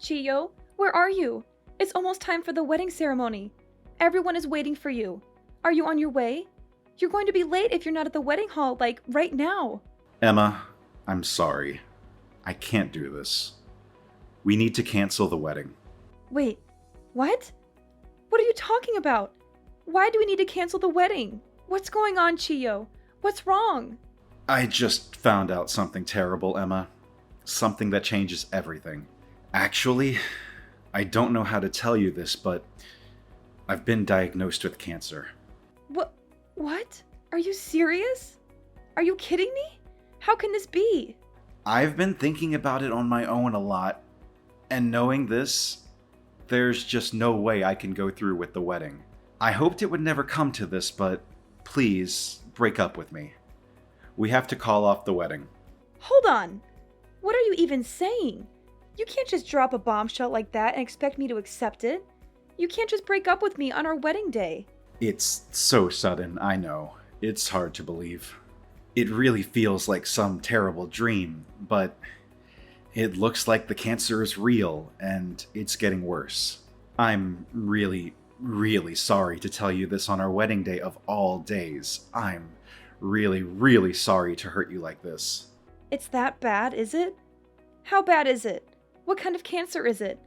Chiyo, where are you? It's almost time for the wedding ceremony. Everyone is waiting for you. Are you on your way? You're going to be late if you're not at the wedding hall, like, right now. Emma, I'm sorry. I can't do this. We need to cancel the wedding. Wait, what? What are you talking about? Why do we need to cancel the wedding? What's going on, Chiyo? What's wrong? I just found out something terrible, Emma. Something that changes everything. Actually, I don't know how to tell you this, but I've been diagnosed with cancer. What? Are you serious? Are you kidding me? How can this be? I've been thinking about it on my own a lot, and knowing this, there's just no way I can go through with the wedding. I hoped it would never come to this, but please break up with me. We have to call off the wedding. Hold on. What are you even saying? You can't just drop a bombshell like that and expect me to accept it. You can't just break up with me on our wedding day. It's so sudden, I know. It's hard to believe. It really feels like some terrible dream, but it looks like the cancer is real and it's getting worse. I'm really sorry to tell you this on our wedding day of all days. I'm really sorry to hurt you like this. It's that bad, is it? How bad is it? What kind of cancer is it?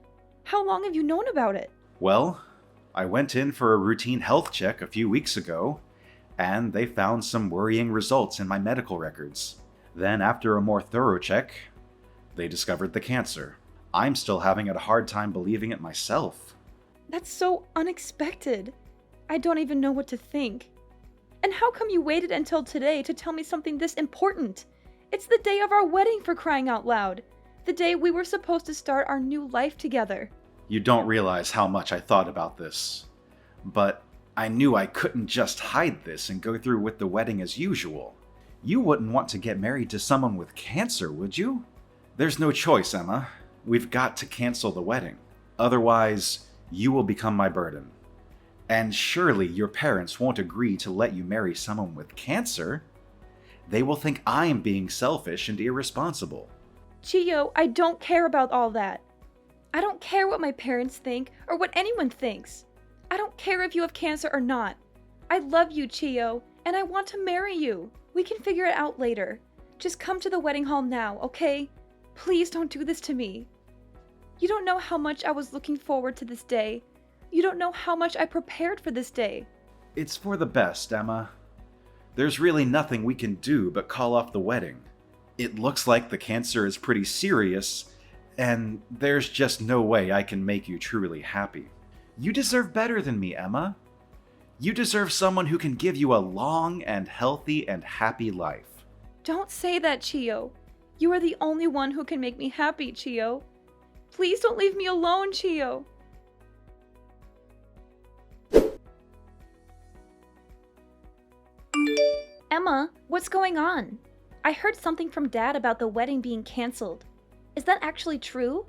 How long have you known about it? Well, I went in for a routine health check a few weeks ago, and they found some worrying results in my medical records. Then, after a more thorough check, they discovered the cancer. I'm still having a hard time believing it myself. That's so unexpected. I don't even know what to think. And how come you waited until today to tell me something this important? It's the day of our wedding, for crying out loud. The day we were supposed to start our new life together. You don't realize how much I thought about this. But I knew I couldn't just hide this and go through with the wedding as usual. You wouldn't want to get married to someone with cancer, would you? There's no choice, Emma. We've got to cancel the wedding. Otherwise, you will become my burden. And surely your parents won't agree to let you marry someone with cancer. They will think I'm being selfish and irresponsible. Chiyo, I don't care about all that. I don't care what my parents think or what anyone thinks. I don't care if you have cancer or not. I love you, Chiyo, and I want to marry you. We can figure it out later. Just come to the wedding hall now, okay? Please don't do this to me. You don't know how much I was looking forward to this day. You don't know how much I prepared for this day. It's for the best, Emma. There's really nothing we can do but call off the wedding. It looks like the cancer is pretty serious, and there's just no way I can make you truly happy. You deserve better than me, Emma. You deserve someone who can give you a long and healthy and happy life. Don't say that, Chiyo. You are the only one who can make me happy, Chiyo. Please don't leave me alone, Chiyo. Emma, what's going on? I heard something from Dad about the wedding being canceled. Is that actually true?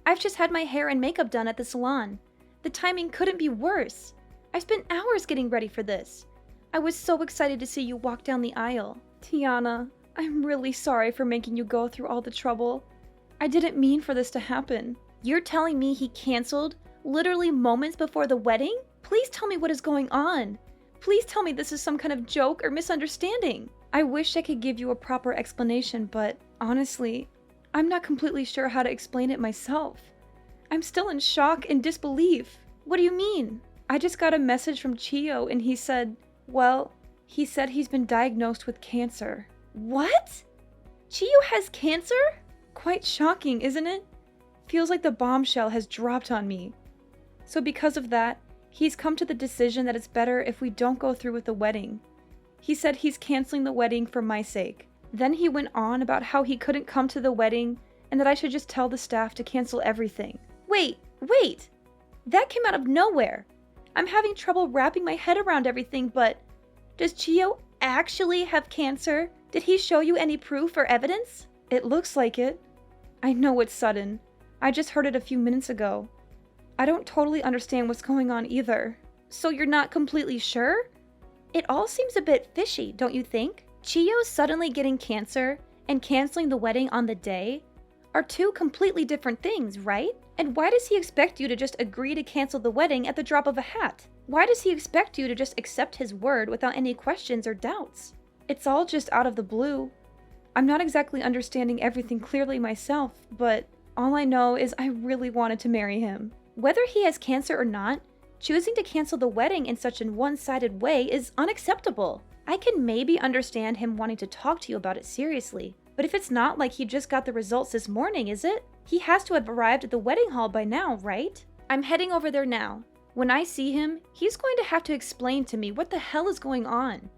I've just had my hair and makeup done at the salon. The timing couldn't be worse. I spent hours getting ready for this. I was so excited to see you walk down the aisle. Tiana, I'm really sorry for making you go through all the trouble. I didn't mean for this to happen. You're telling me he canceled literally moments before the wedding? Please tell me what is going on. Please tell me this is some kind of joke or misunderstanding. I wish I could give you a proper explanation, but honestly, I'm not completely sure how to explain it myself. I'm still in shock and disbelief. What do you mean? I just got a message from Chiyo and he said he's been diagnosed with cancer. What? Chiyo has cancer? Quite shocking, isn't it? Feels like the bombshell has dropped on me. So because of that, he's come to the decision that it's better if we don't go through with the wedding. He said he's canceling the wedding for my sake. Then he went on about how he couldn't come to the wedding and that I should just tell the staff to cancel everything. Wait! That came out of nowhere. I'm having trouble wrapping my head around everything, but does Chiyo actually have cancer? Did he show you any proof or evidence? It looks like it. I know it's sudden. I just heard it a few minutes ago. I don't totally understand what's going on either. So you're not completely sure? It all seems a bit fishy, don't you think? Chiyo suddenly getting cancer and canceling the wedding on the day? are two completely different things, right? And why does he expect you to just agree to cancel the wedding at the drop of a hat? Why does he expect you to just accept his word without any questions or doubts? It's all just out of the blue. I'm not exactly understanding everything clearly myself, but all I know is I really wanted to marry him. Whether he has cancer or not, choosing to cancel the wedding in such a one-sided way is unacceptable. I can maybe understand him wanting to talk to you about it seriously, but if it's not like he just got the results this morning, is it? He has to have arrived at the wedding hall by now, right? I'm heading over there now. When I see him, he's going to have to explain to me what the hell is going on.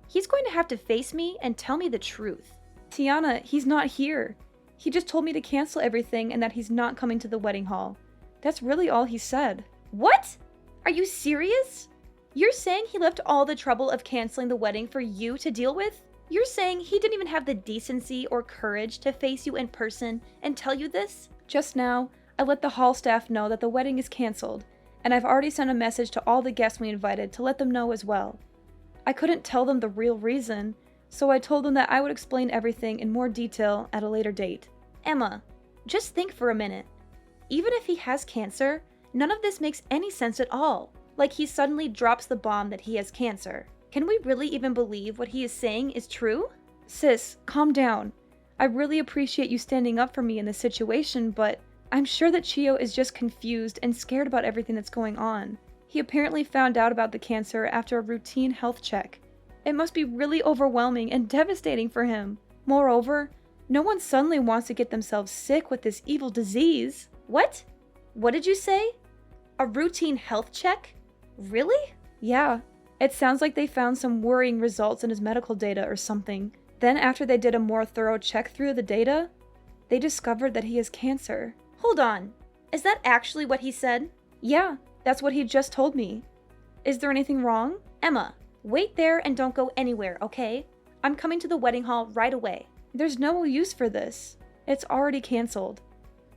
He's going to have to face me and tell me the truth. Tiana, he's not here. He just told me to cancel everything and that he's not coming to the wedding hall. That's really all he said. What? Are you serious? You're saying he left all the trouble of canceling the wedding for you to deal with? You're saying he didn't even have the decency or courage to face you in person and tell you this? Just now, I let the hall staff know that the wedding is canceled, and I've already sent a message to all the guests we invited to let them know as well. I couldn't tell them the real reason, so I told them that I would explain everything in more detail at a later date. Emma, just think for a minute. Even if he has cancer, none of this makes any sense at all. Like he suddenly drops the bomb that he has cancer. Can we really even believe what he is saying is true? Sis, calm down. I really appreciate you standing up for me in this situation, but I'm sure that Chio is just confused and scared about everything that's going on. He apparently found out about the cancer after a routine health check. It must be really overwhelming and devastating for him. Moreover, no one suddenly wants to get themselves sick with this evil disease. What? What did you say? A routine health check? Really? Yeah. It sounds like they found some worrying results in his medical data or something. Then after they did a more thorough check through the data, they discovered that he has cancer. Hold on. Is that actually what he said? Yeah, that's what he just told me. Is there anything wrong? Emma, wait there and don't go anywhere, okay? I'm coming to the wedding hall right away. There's no use for this. It's already canceled.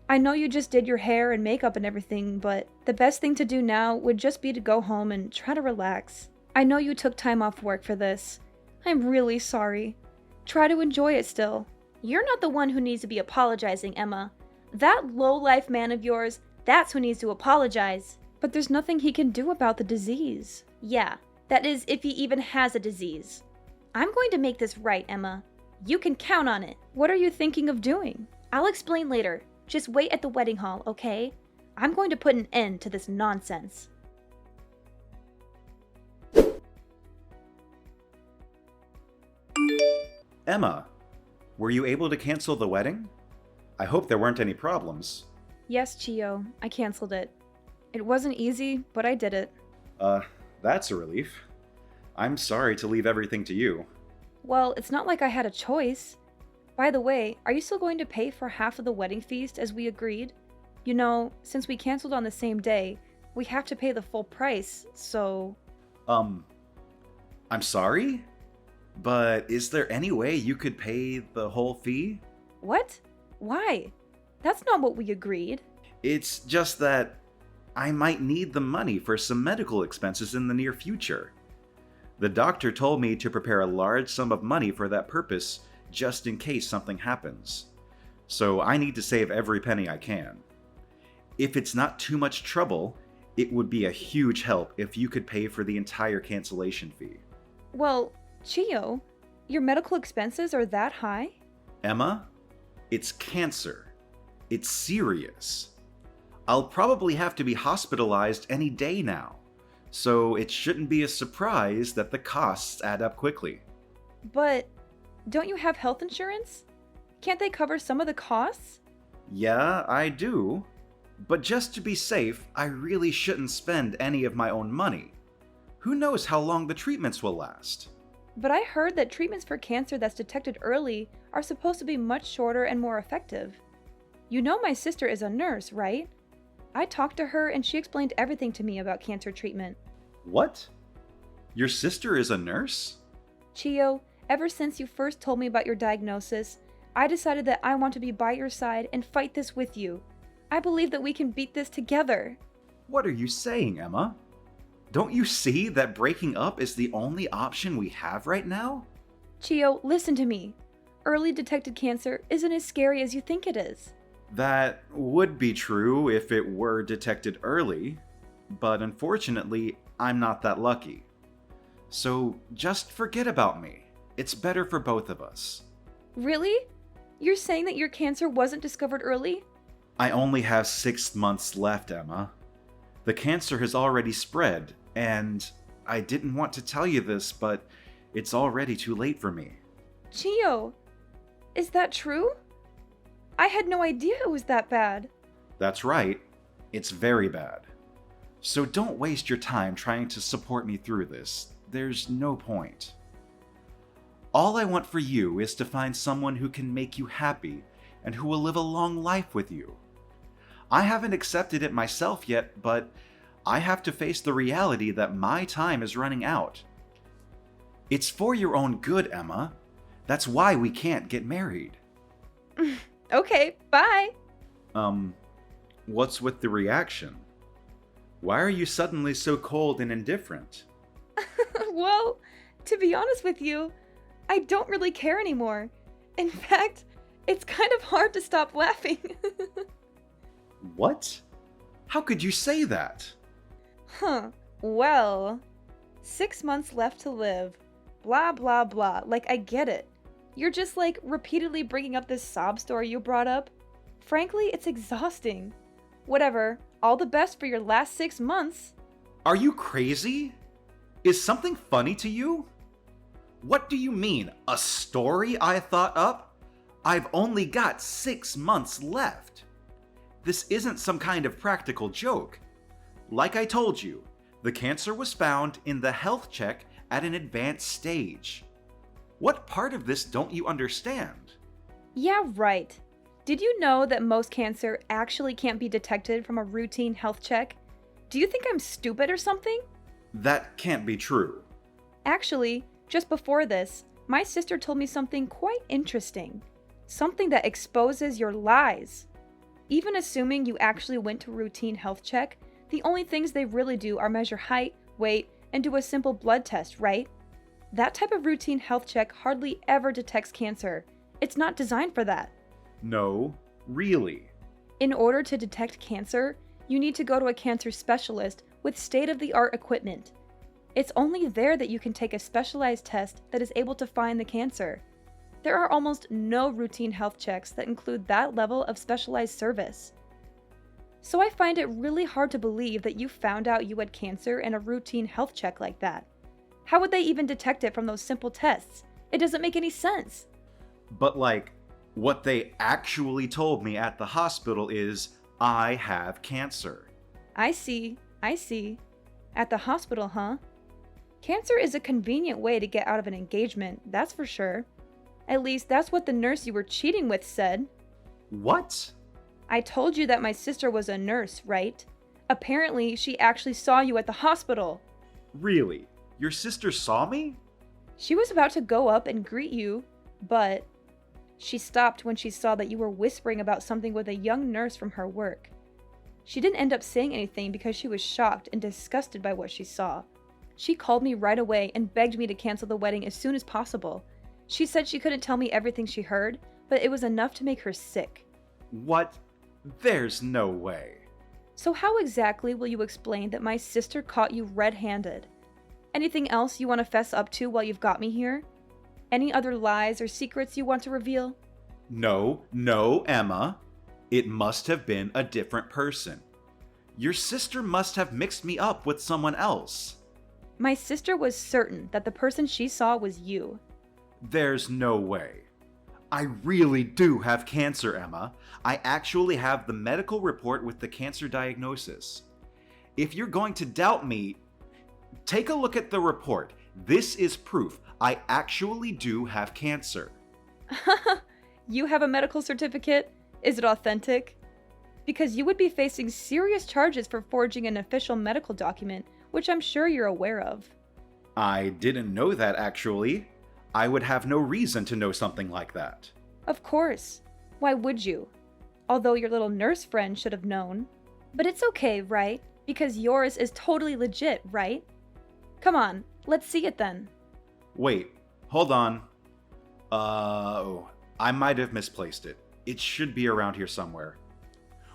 I know you just did your hair and makeup and everything, but the best thing to do now would just be to go home and try to relax. I know you took time off work for this. I'm really sorry. Try to enjoy it still. You're not the one who needs to be apologizing, Emma. That low-life man of yours, that's who needs to apologize. But there's nothing he can do about the disease. Yeah, that is if he even has a disease. I'm going to make this right, Emma. You can count on it. What are you thinking of doing? I'll explain later. Just wait at the wedding hall, okay? I'm going to put an end to this nonsense. Emma, were you able to cancel the wedding? I hope there weren't any problems. Yes, Chio, I canceled it. It wasn't easy, but I did it. That's a relief. I'm sorry to leave everything to you. Well, it's not like I had a choice. By the way, are you still going to pay for half of the wedding feast as we agreed? You know, since we canceled on the same day, we have to pay the full price, so... I'm sorry? But is there any way you could pay the whole fee? What? Why? That's not what we agreed. It's just that I might need the money for some medical expenses in the near future. The doctor told me to prepare a large sum of money for that purpose just in case something happens. So I need to save every penny I can. If it's not too much trouble, it would be a huge help if you could pay for the entire cancellation fee. Well, Chio, your medical expenses are that high? Emma, it's cancer. It's serious. I'll probably have to be hospitalized any day now, so it shouldn't be a surprise that the costs add up quickly. But don't you have health insurance? Can't they cover some of the costs? Yeah, I do. But just to be safe, I really shouldn't spend any of my own money. Who knows how long the treatments will last? But I heard that treatments for cancer that's detected early are supposed to be much shorter and more effective. You know my sister is a nurse, right? I talked to her and she explained everything to me about cancer treatment. What? Your sister is a nurse? Chio, ever since you first told me about your diagnosis, I decided that I want to be by your side and fight this with you. I believe that we can beat this together. What are you saying, Emma? Don't you see that breaking up is the only option we have right now? Chio, listen to me. Early detected cancer isn't as scary as you think it is. That would be true if it were detected early, but unfortunately, I'm not that lucky. So just forget about me. It's better for both of us. Really? You're saying that your cancer wasn't discovered early? I only have 6 months left, Emma. The cancer has already spread, and I didn't want to tell you this, but it's already too late for me. Chio, is that true? I had no idea it was that bad. That's right. It's very bad. So don't waste your time trying to support me through this. There's no point. All I want for you is to find someone who can make you happy and who will live a long life with you. I haven't accepted it myself yet, but I have to face the reality that my time is running out. It's for your own good, Emma. That's why we can't get married. Okay, bye. What's with the reaction? Why are you suddenly so cold and indifferent? Well, to be honest with you, I don't really care anymore. In fact, it's kind of hard to stop laughing. What? How could you say that? Well, 6 months left to live. Blah, blah, blah. Like, I get it. You're just like repeatedly bringing up this sob story you brought up. Frankly, it's exhausting. Whatever. All the best for your last 6 months. Are you crazy? Is something funny to you? What do you mean, a story I thought up? I've only got 6 months left. This isn't some kind of practical joke. Like I told you, the cancer was found in the health check at an advanced stage. What part of this don't you understand? Yeah, right. Did you know that most cancer actually can't be detected from a routine health check? Do you think I'm stupid or something? That can't be true. Actually, just before this, my sister told me something quite interesting. Something that exposes your lies. Even assuming you actually went to a routine health check, the only things they really do are measure height, weight, and do a simple blood test, right? That type of routine health check hardly ever detects cancer. It's not designed for that. No, really. In order to detect cancer, you need to go to a cancer specialist with state-of-the-art equipment. It's only there that you can take a specialized test that is able to find the cancer. There are almost no routine health checks that include that level of specialized service. So I find it really hard to believe that you found out you had cancer in a routine health check like that. How would they even detect it from those simple tests? It doesn't make any sense. But what they actually told me at the hospital is I have cancer. I see. At the hospital, huh? Cancer is a convenient way to get out of an engagement, that's for sure. At least that's what the nurse you were cheating with said. What? I told you that my sister was a nurse, right? Apparently, she actually saw you at the hospital. Really? Your sister saw me? She was about to go up and greet you, but she stopped when she saw that you were whispering about something with a young nurse from her work. She didn't end up saying anything because she was shocked and disgusted by what she saw. She called me right away and begged me to cancel the wedding as soon as possible. She said she couldn't tell me everything she heard, but it was enough to make her sick. What? There's no way. So how exactly will you explain that my sister caught you red-handed? Anything else you want to fess up to while you've got me here? Any other lies or secrets you want to reveal? No, Emma. It must have been a different person. Your sister must have mixed me up with someone else. My sister was certain that the person she saw was you. There's no way. I really do have cancer, Emma. I actually have the medical report with the cancer diagnosis. If you're going to doubt me, take a look at the report. This is proof I actually do have cancer. You have a medical certificate? Is it authentic? Because you would be facing serious charges for forging an official medical document, which I'm sure you're aware of. I didn't know that, actually. I would have no reason to know something like that. Of course. Why would you? Although your little nurse friend should have known. But it's okay, right? Because yours is totally legit, right? Come on, let's see it then. Wait, hold on. I might have misplaced it. It should be around here somewhere.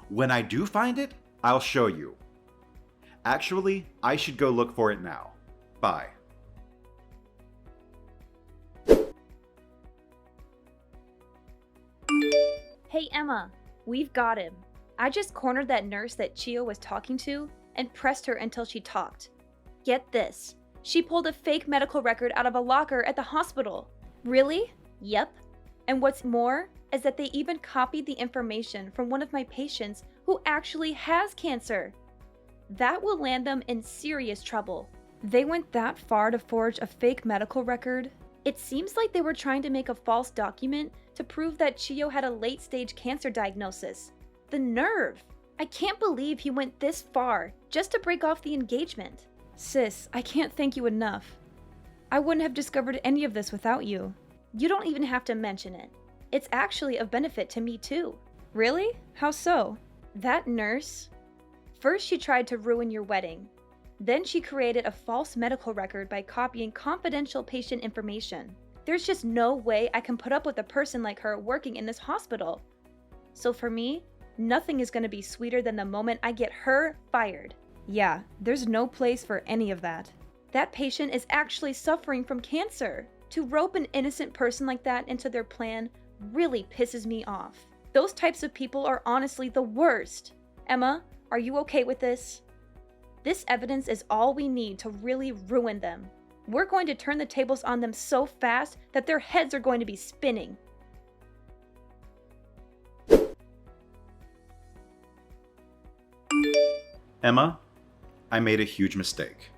When I do find it, I'll show you. Actually, I should go look for it now. Bye. Hey Emma, we've got him. I just cornered that nurse that Chio was talking to and pressed her until she talked. Get this, she pulled a fake medical record out of a locker at the hospital. Really? Yep. And what's more is that they even copied the information from one of my patients who actually has cancer. That will land them in serious trouble. They went that far to forge a fake medical record? It seems like they were trying to make a false document to prove that Chio had a late-stage cancer diagnosis. The nerve! I can't believe he went this far just to break off the engagement. Sis, I can't thank you enough. I wouldn't have discovered any of this without you. You don't even have to mention it. It's actually of benefit to me too. Really? How so? That nurse? First she tried to ruin your wedding. Then she created a false medical record by copying confidential patient information. There's just no way I can put up with a person like her working in this hospital. So for me, nothing is going to be sweeter than the moment I get her fired. Yeah, there's no place for any of that. That patient is actually suffering from cancer. To rope an innocent person like that into their plan really pisses me off. Those types of people are honestly the worst. Emma, are you okay with this? This evidence is all we need to really ruin them. We're going to turn the tables on them so fast that their heads are going to be spinning. Emma, I made a huge mistake.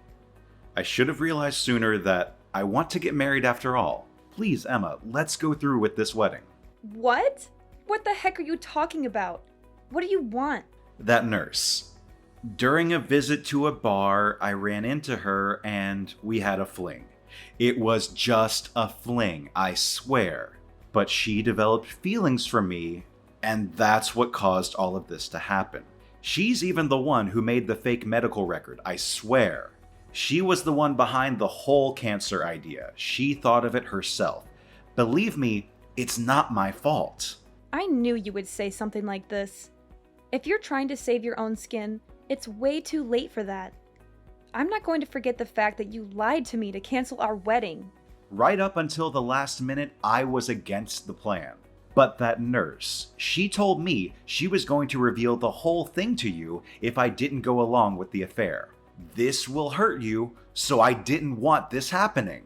I should have realized sooner that I want to get married after all. Please, Emma, let's go through with this wedding. What? What the heck are you talking about? What do you want? That nurse. During a visit to a bar, I ran into her and we had a fling. It was just a fling, I swear. But she developed feelings for me, and that's what caused all of this to happen. She's even the one who made the fake medical record, I swear. She was the one behind the whole cancer idea. She thought of it herself. Believe me, it's not my fault. I knew you would say something like this. If you're trying to save your own skin, it's way too late for that. I'm not going to forget the fact that you lied to me to cancel our wedding. Right up until the last minute, I was against the plan. But that nurse, she told me she was going to reveal the whole thing to you if I didn't go along with the affair. This will hurt you, so I didn't want this happening.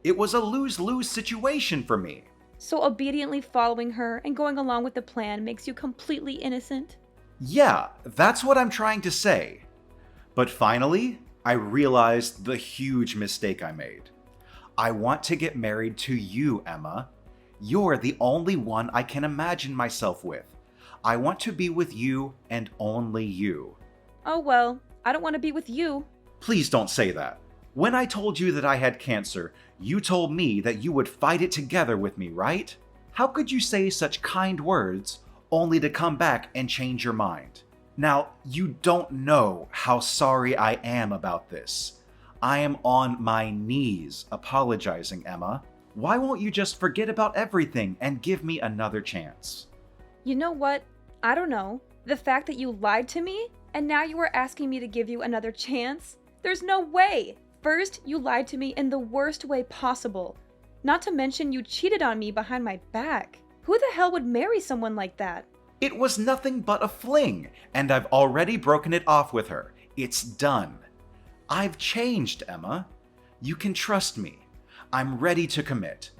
It was a lose-lose situation for me. So obediently following her and going along with the plan makes you completely innocent? Yeah, that's what I'm trying to say. But finally, I realized the huge mistake I made. I want to get married to you, Emma. You're the only one I can imagine myself with. I want to be with you and only you. Oh well, I don't want to be with you. Please don't say that. When I told you that I had cancer, you told me that you would fight it together with me, right? How could you say such kind words only to come back and change your mind? Now, you don't know how sorry I am about this. I am on my knees apologizing, Emma. Why won't you just forget about everything and give me another chance? You know what? I don't know. The fact that you lied to me, and now you are asking me to give you another chance? There's no way! First, you lied to me in the worst way possible. Not to mention you cheated on me behind my back. Who the hell would marry someone like that? It was nothing but a fling, and I've already broken it off with her. It's done. I've changed, Emma. You can trust me. I'm ready to commit.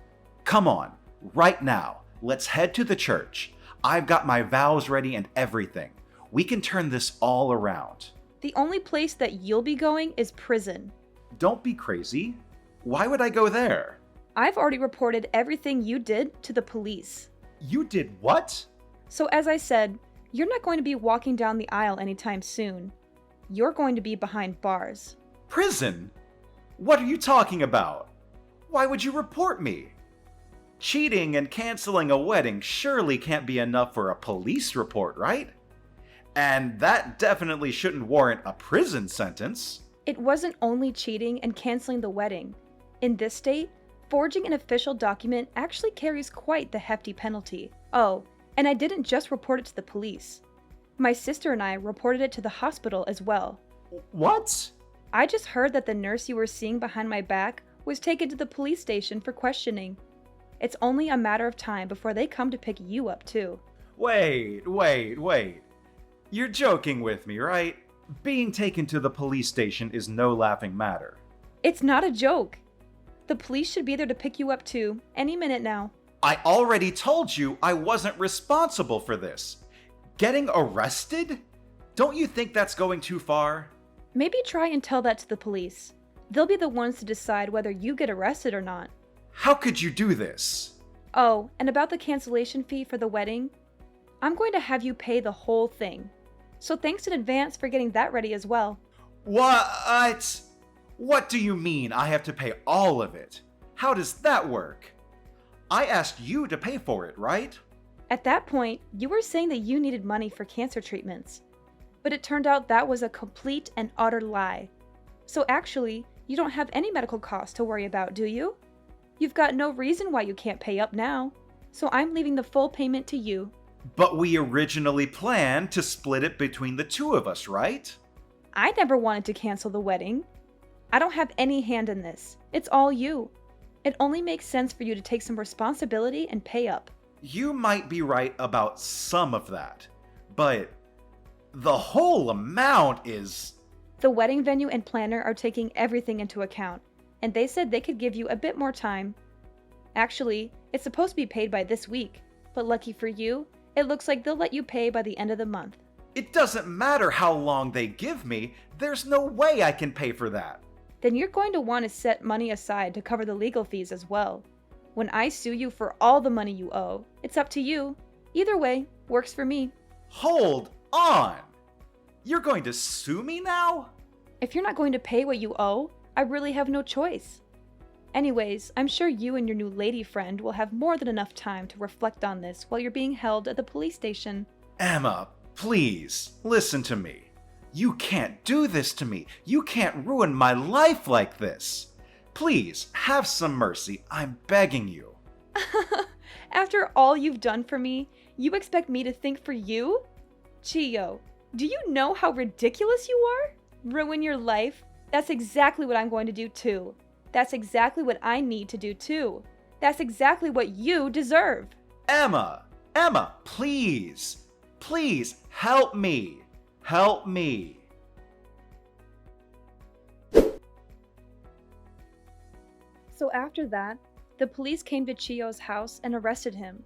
Come on, right now. Let's head to the church. I've got my vows ready and everything. We can turn this all around. The only place that you'll be going is prison. Don't be crazy. Why would I go there? I've already reported everything you did to the police. You did what? So as I said, you're not going to be walking down the aisle anytime soon. You're going to be behind bars. Prison? What are you talking about? Why would you report me? Cheating and canceling a wedding surely can't be enough for a police report, right? And that definitely shouldn't warrant a prison sentence. It wasn't only cheating and canceling the wedding. In this state, forging an official document actually carries quite the hefty penalty. Oh, and I didn't just report it to the police. My sister and I reported it to the hospital as well. What? I just heard that the nurse you were seeing behind my back was taken to the police station for questioning. It's only a matter of time before they come to pick you up, too. Wait. You're joking with me, right? Being taken to the police station is no laughing matter. It's not a joke. The police should be there to pick you up, too, any minute now. I already told you I wasn't responsible for this. Getting arrested? Don't you think that's going too far? Maybe try and tell that to the police. They'll be the ones to decide whether you get arrested or not. How could you do this? Oh, and about the cancellation fee for the wedding, I'm going to have you pay the whole thing. So thanks in advance for getting that ready as well. What? What do you mean I have to pay all of it? How does that work? I asked you to pay for it, right? At that point, you were saying that you needed money for cancer treatments. But it turned out that was a complete and utter lie. So actually, you don't have any medical costs to worry about, do you? You've got no reason why you can't pay up now. So I'm leaving the full payment to you. But we originally planned to split it between the two of us, right? I never wanted to cancel the wedding. I don't have any hand in this. It's all you. It only makes sense for you to take some responsibility and pay up. You might be right about some of that, but the whole amount is... The wedding venue and planner are taking everything into account, and they said they could give you a bit more time. Actually, it's supposed to be paid by this week, but lucky for you, it looks like they'll let you pay by the end of the month. It doesn't matter how long they give me, there's no way I can pay for that. Then you're going to want to set money aside to cover the legal fees as well. When I sue you for all the money you owe, it's up to you. Either way, works for me. Hold on! You're going to sue me now? If you're not going to pay what you owe, I really have no choice. Anyways, I'm sure you and your new lady friend will have more than enough time to reflect on this while you're being held at the police station. Emma, please, listen to me. You can't do this to me. You can't ruin my life like this. Please, have some mercy. I'm begging you. After all you've done for me, you expect me to think for you? Chio, do you know how ridiculous you are? Ruin your life? That's exactly what I'm going to do too. That's exactly what I need to do too. That's exactly what you deserve. Emma, please. Please, help me. Help me. So after that, the police came to Chio's house and arrested him.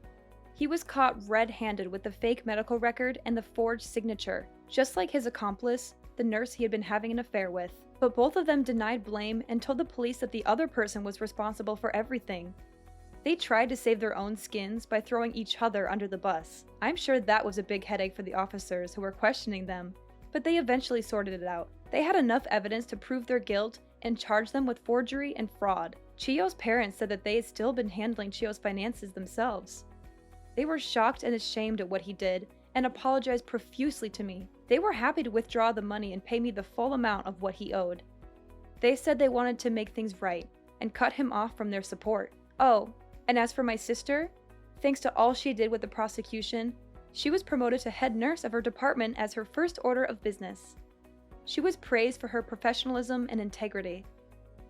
He was caught red-handed with the fake medical record and the forged signature, just like his accomplice, the nurse he had been having an affair with. But both of them denied blame and told the police that the other person was responsible for everything. They tried to save their own skins by throwing each other under the bus. I'm sure that was a big headache for the officers who were questioning them, but they eventually sorted it out. They had enough evidence to prove their guilt and charge them with forgery and fraud. Chio's parents said that they had still been handling Chio's finances themselves. They were shocked and ashamed at what he did and apologized profusely to me. They were happy to withdraw the money and pay me the full amount of what he owed. They said they wanted to make things right and cut him off from their support. Oh, and as for my sister, thanks to all she did with the prosecution, she was promoted to head nurse of her department as her first order of business. She was praised for her professionalism and integrity.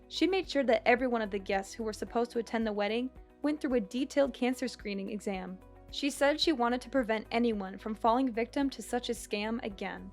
She made sure that every one of the guests who were supposed to attend the wedding went through a detailed cancer screening exam. She said she wanted to prevent anyone from falling victim to such a scam again.